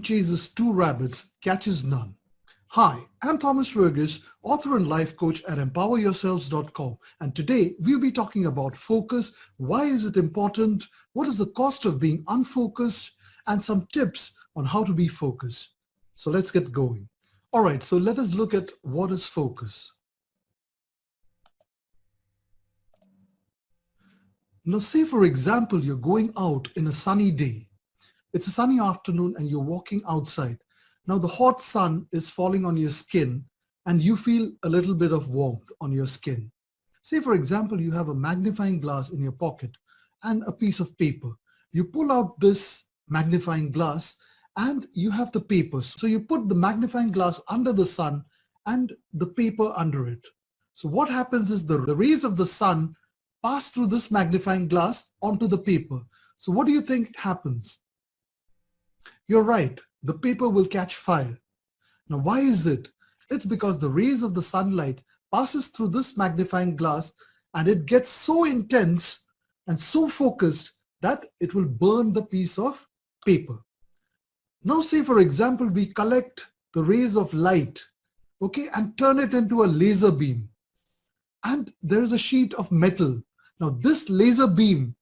chases two rabbits catches none. Hi, I'm Thomas Fergus, author and life coach at empoweryourselves.com, and today we'll be talking about focus. Why is it important? What is the cost of being unfocused? And some tips on how to be focused. So let's get going. All right, so let us look at what is focus. Now say for example, you're going out in a sunny day. It's a sunny afternoon and you're walking outside. Now the hot sun is falling on your skin and you feel a little bit of warmth on your skin. Say for example, you have a magnifying glass in your pocket and a piece of paper. You pull out this magnifying glass and you have the paper. So you put the magnifying glass under the sun and the paper under it. So what happens is the rays of the sun pass through this magnifying glass onto the paper. So what do you think happens? You're right, the paper will catch fire. Now why is it? It's because the rays of the sunlight passes through this magnifying glass and it gets so intense and so focused that it will burn the piece of paper. Now say for example, we collect the rays of light, okay, and turn it into a laser beam. And there is a sheet of metal. Now this laser beam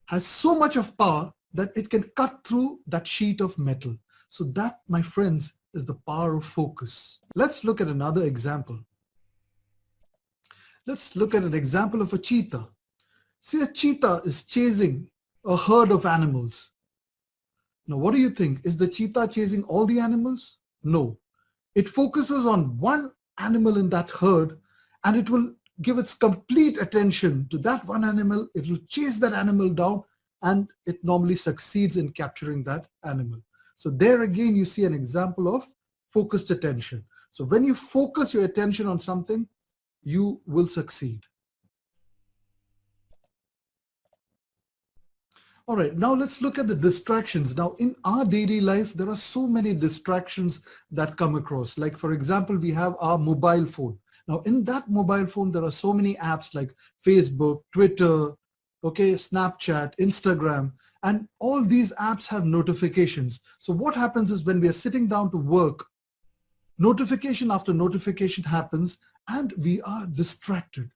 has so much of power that it can cut through that sheet of metal. So that, my friends, is the power of focus. Let's look at another example. Let's look at an example of a cheetah. See, a cheetah is chasing a herd of animals. Now what do you think? Is the cheetah chasing all the animals? No. It focuses on one animal in that herd and it will give its complete attention to that one animal. It will chase that animal down and it normally succeeds in capturing that animal. So there again, you see an example of focused attention. So when you focus your attention on something, you will succeed. All right, now let's look at the distractions. Now in our daily life, there are so many distractions that come across. Like for example, we have our mobile phone. Now in that mobile phone, there are so many apps like Facebook, Twitter, okay, Snapchat, Instagram, and all these apps have notifications. So what happens is when we are sitting down to work, notification after notification happens and we are distracted.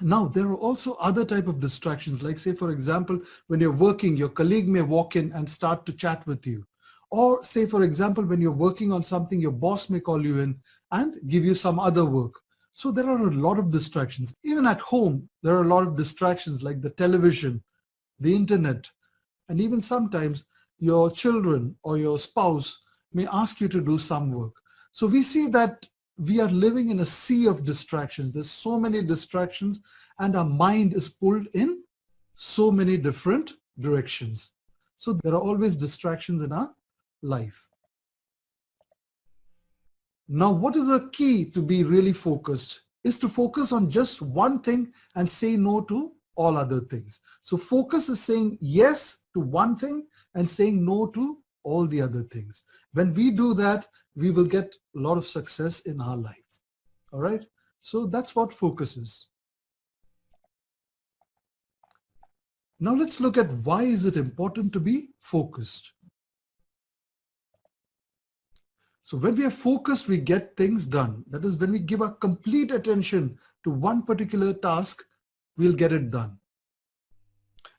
Now there are also other type of distractions, like say for example, when you're working, your colleague may walk in and start to chat with you. Or say for example, when you're working on something, your boss may call you in and give you some other work. So there are a lot of distractions. Even at home, there are a lot of distractions like the television, the internet, and even sometimes your children or your spouse may ask you to do some work. So we see that we are living in a sea of distractions. There's so many distractions and our mind is pulled in so many different directions. So there are always distractions in our life. Now, what is the key to be really focused is to focus on just one thing and say no to all other things. So focus is saying yes to one thing and saying no to all the other things. When we do that, we will get a lot of success in our life. All right. So that's what focus is. Now let's look at why is it important to be focused. So when we are focused, we get things done. That is, when we give our complete attention to one particular task, we'll get it done.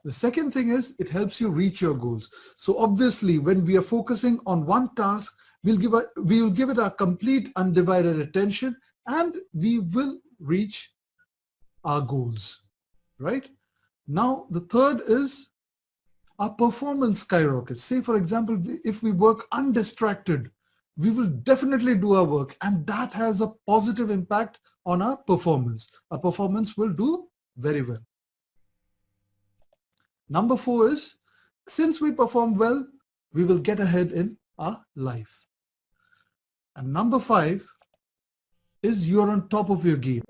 The second thing is it helps you reach your goals. So obviously, when we are focusing on one task, we will give it our complete undivided attention and we will reach our goals, right? Now, the third is our performance skyrockets. Say, for example, if we work undistracted, we will definitely do our work and that has a positive impact on our performance. Our performance will do very well. Number 4 is, since we perform well, we will get ahead in our life. And number 5 is you're on top of your game,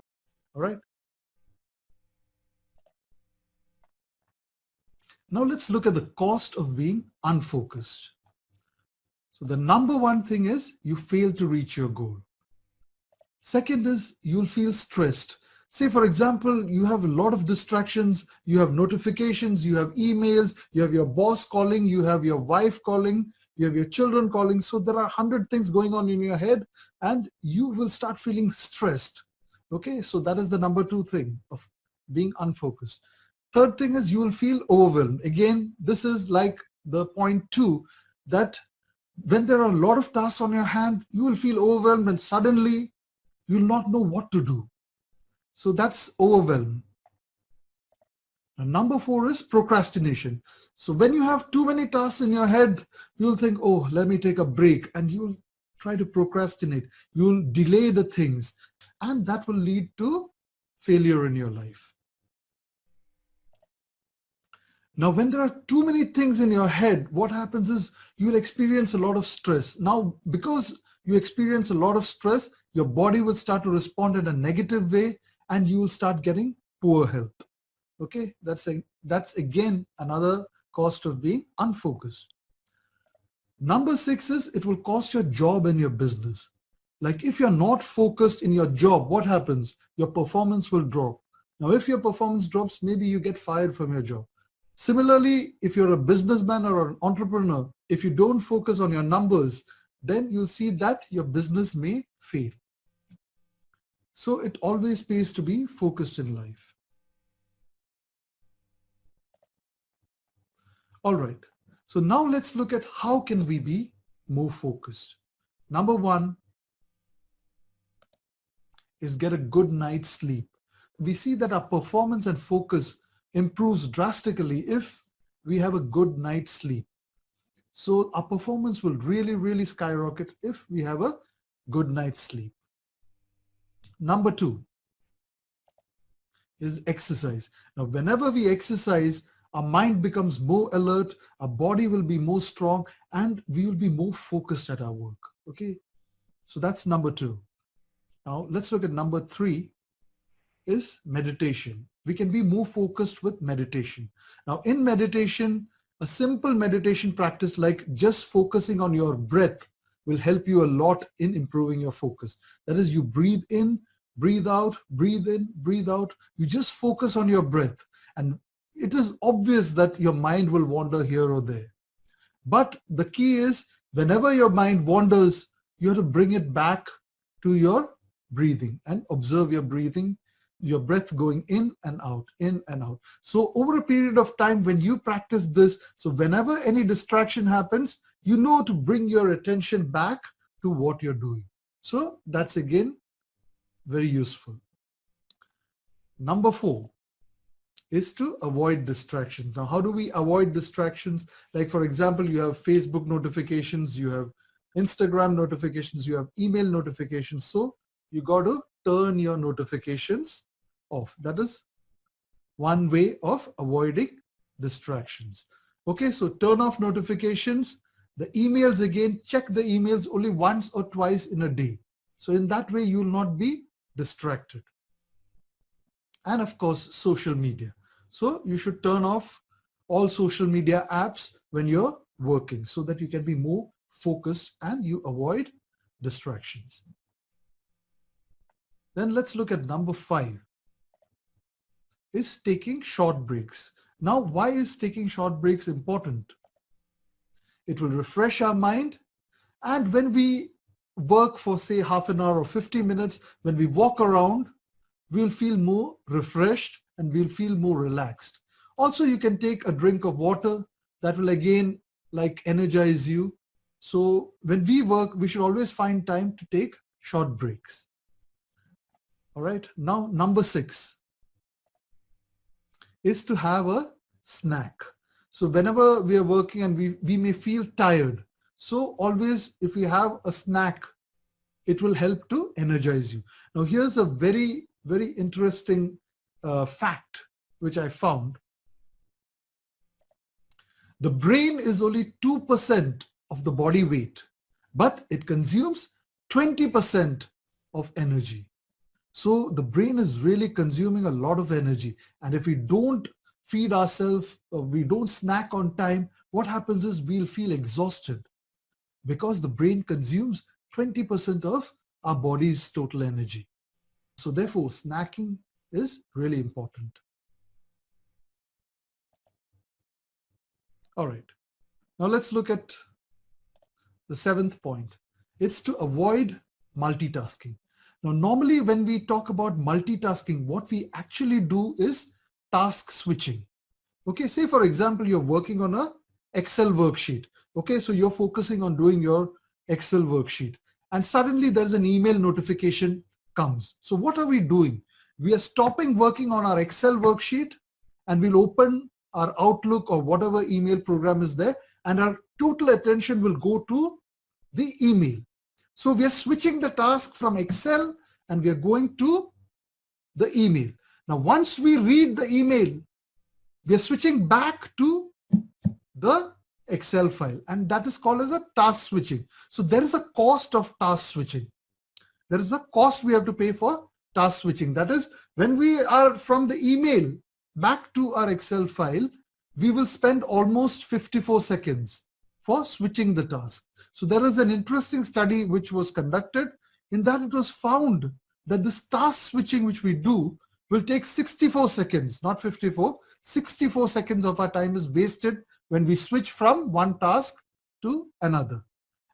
all right? Now let's look at the cost of being unfocused. So the number 1 thing is you fail to reach your goal. Second is you'll feel stressed. Say, for example, you have a lot of distractions, you have notifications, you have emails, you have your boss calling, you have your wife calling, you have your children calling. So there are 100 things going on in your head and you will start feeling stressed. Okay, so that is the number 2 thing of being unfocused. Third thing is you will feel overwhelmed. Again, this is like the point 2, that when there are a lot of tasks on your hand, you will feel overwhelmed and suddenly you'll not know what to do. So that's overwhelm. And number 4 is procrastination. So when you have too many tasks in your head, you'll think, oh, let me take a break, and you'll try to procrastinate. You'll delay the things, and that will lead to failure in your life. Now, when there are too many things in your head, what happens is you will experience a lot of stress. Now, because you experience a lot of stress, your body will start to respond in a negative way and you will start getting poor health. Okay, that's again another cost of being unfocused. Number 6 is it will cost your job and your business. Like if you're not focused in your job, what happens? Your performance will drop. Now, if your performance drops, maybe you get fired from your job. Similarly, if you're a businessman or an entrepreneur, if you don't focus on your numbers, then you'll see that your business may fail. So it always pays to be focused in life. All right. So now let's look at how can we be more focused. Number 1 is get a good night's sleep. We see that our performance and focus improves drastically if we have a good night's sleep. So our performance will really, really skyrocket if we have a good night's sleep. Number 2 is exercise. Now, whenever we exercise, our mind becomes more alert, our body will be more strong, and we will be more focused at our work. Okay, so that's number 2. Now, let's look at number 3 is meditation. We can be more focused with meditation. Now, in meditation, a simple meditation practice like just focusing on your breath will help you a lot in improving your focus. That is, you breathe in, breathe out, breathe in, breathe out. You just focus on your breath. And it is obvious that your mind will wander here or there. But the key is whenever your mind wanders, you have to bring it back to your breathing and observe your breathing, your breath going in and out, in and out. So over a period of time, when you practice this, so whenever any distraction happens, you know to bring your attention back to what you're doing. So that's again very useful. Number 4 is to avoid distractions. Now, how do we avoid distractions? Like, for example, you have Facebook notifications, you have Instagram notifications, you have email notifications. So you got to turn your notifications off. That is one way of avoiding distractions. Okay, so turn off notifications. The emails, again, check the emails only once or twice in a day. So in that way, you will not be distracted. And of course, social media. So you should turn off all social media apps when you're working so that you can be more focused and you avoid distractions. Then let's look at number 5 is taking short breaks. Now, why is taking short breaks important? It will refresh our mind, and when we work for say half an hour or 50 minutes, when we walk around, we'll feel more refreshed and we'll feel more relaxed. Also, you can take a drink of water that will again like energize you. So when we work, we should always find time to take short breaks. All right, now number 6 is to have a snack. So whenever we are working and we may feel tired, so always if we have a snack, it will help to energize you. Now here's a very, very interesting fact which I found. The brain is only 2% of the body weight, but it consumes 20% of energy. So the brain is really consuming a lot of energy. And if we don't feed ourselves, we don't snack on time, what happens is we'll feel exhausted because the brain consumes 20% of our body's total energy. So therefore, snacking is really important. All right. Now let's look at the seventh point. It's to avoid multitasking. Now, normally when we talk about multitasking, what we actually do is task switching. Okay, say for example, you're working on a Excel worksheet. Okay, so you're focusing on doing your Excel worksheet and suddenly there's an email notification comes. So what are we doing? We are stopping working on our Excel worksheet and we'll open our Outlook or whatever email program is there, and our total attention will go to the email. So we are switching the task from Excel and we are going to the email. Now, once we read the email, we are switching back to the Excel file, and that is called as a task switching. So there is a cost of task switching. There is a cost we have to pay for task switching. That is, when we are from the email back to our Excel file, we will spend almost 54 seconds for switching the task. So there is an interesting study which was conducted. In that it was found that this task switching which we do will take 64 seconds, not 54. 64 seconds of our time is wasted when we switch from one task to another.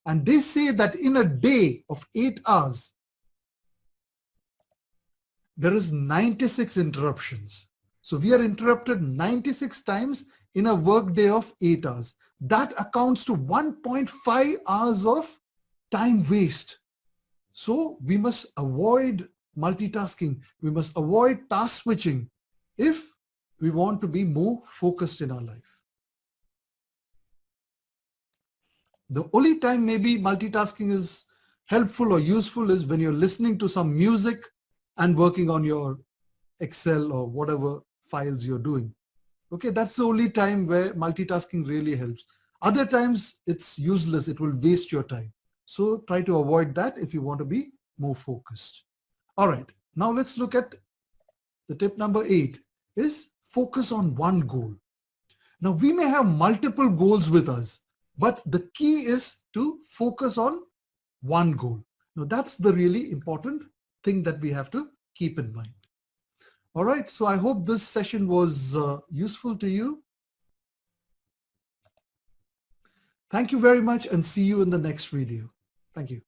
And they say that in a day of 8 hours, there is 96 interruptions. So we are interrupted 96 times in a work day of 8 hours. That accounts to 1.5 hours of time waste. So we must avoid multitasking. We must avoid task switching if we want to be more focused in our life. The only time maybe multitasking is helpful or useful is when you're listening to some music and working on your Excel or whatever files you're doing. Okay, that's the only time where multitasking really helps. Other times it's useless, it will waste your time. So try to avoid that if you want to be more focused. All right, now let's look at the tip number 8 is focus on one goal. Now we may have multiple goals with us, but the key is to focus on one goal. Now that's the really important thing that we have to keep in mind. All right, so I hope this session was useful to you. Thank you very much and see you in the next video. Thank you.